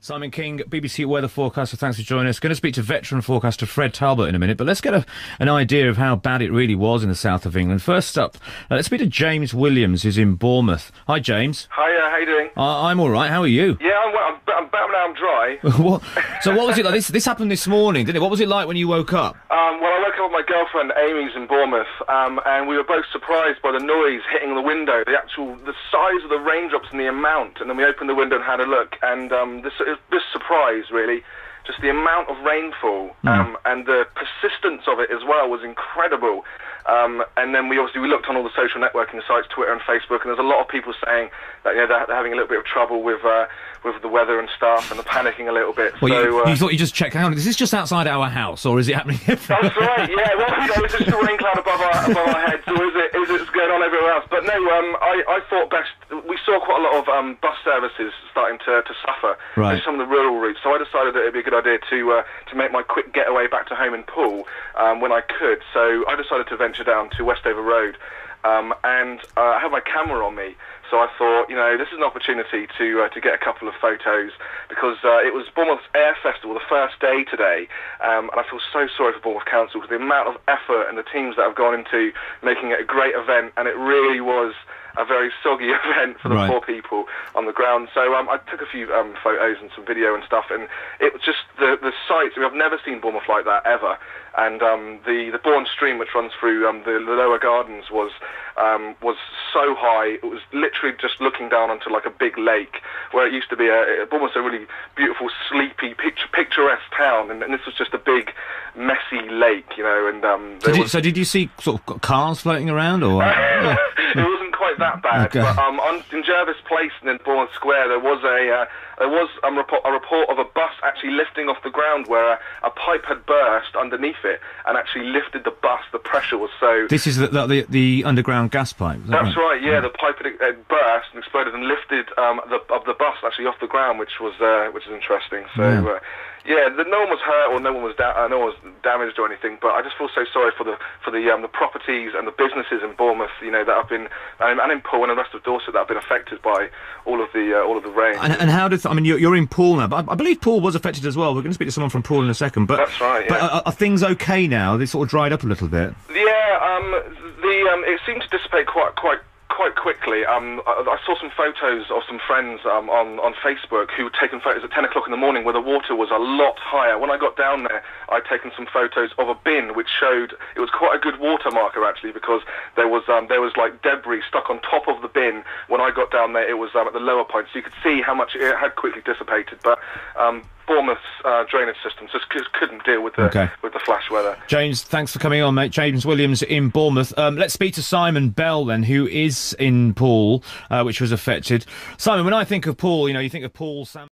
Simon King, BBC weather forecaster, thanks for joining us. Going to speak to veteran forecaster Fred Talbot in a minute, but let's get an idea of how bad it really was in the south of England. First up, let's speak to James Williams, who's in Bournemouth. Hi, James. Hiya, how you doing? I'm all right. How are you? Yeah, I'm better now. I'm dry. So what was it like? This happened this morning, didn't it? What was it like when you woke up? Well, I woke up with my girlfriend Amy's in Bournemouth, and we were both surprised by the noise hitting the window, the size of the raindrops and the amount. And then we opened the window and had a look, and this surprise, really, just the amount of rainfall and the persistence of it as well was incredible. And then we looked on all the social networking sites, Twitter and Facebook, and there's a lot of people saying that they're having a little bit of trouble with the weather and stuff, and they're panicking a little bit. Well, so you thought you just checked. Hang on, is this just outside our house, or is it happening? That's right. Yeah. Well, is it just a rain cloud above our heads, or is it going on everywhere else? But no, I thought best. We saw quite a lot of bus services starting to suffer in some of the rural routes, so I decided that it'd be a good idea to make my quick getaway back to home in Poole when I could. So I decided to venture down to Westover Road, and I had my camera on me. So I thought, this is an opportunity to get a couple of photos, because it was Bournemouth's Air Festival, the first day today, and I feel so sorry for Bournemouth Council for the amount of effort and the teams that have gone into making it a great event, and it really was a very soggy event for the poor people on the ground. So I took a few photos and some video and stuff, and it was just the sights. I've never seen Bournemouth like that ever. And the Bourne stream, which runs through the lower gardens, was so high. It was literally just looking down onto like a big lake, where it used to be almost a really beautiful, sleepy, picturesque town, and this was just a big, messy lake, And so did you see sort of cars floating around, or? It wasn't quite that bad. Okay. But in Jervis Place and in Bournemouth Square, there was a report of a bus actually lifting off the ground where a pipe had burst underneath it and actually lifted the bus. The pressure was so. This is the underground gas pipe. That's right. Yeah, the pipe had burst and exploded and lifted the bus actually off the ground, which is interesting. So. Yeah, no one was hurt or no one was damaged or anything, but I just feel so sorry for the properties and the businesses in Bournemouth, that have been, and in Poole and the rest of Dorset, that have been affected by all of the rain. And how did you're in Poole now, but I believe Poole was affected as well. We're going to speak to someone from Poole in a second, but that's right. Yeah. But are things okay now? They sort of dried up a little bit. Yeah, it seemed to dissipate quite quickly. I saw some photos of some friends on Facebook who had taken photos at 10 o'clock in the morning where the water was a lot higher. When I got down there, I'd taken some photos of a bin which showed it was quite a good water marker actually, because there was like debris stuck on top of the bin. When I got down there, it was at the lower point, so you could see how much it had quickly dissipated. But Bournemouth's drainage system just couldn't deal with the flash weather. James, thanks for coming on, mate. James Williams in Bournemouth. Let's speak to Simon Bell then, who is in Poole, which was affected. Simon, when I think of Poole, you think of Poole, Sam.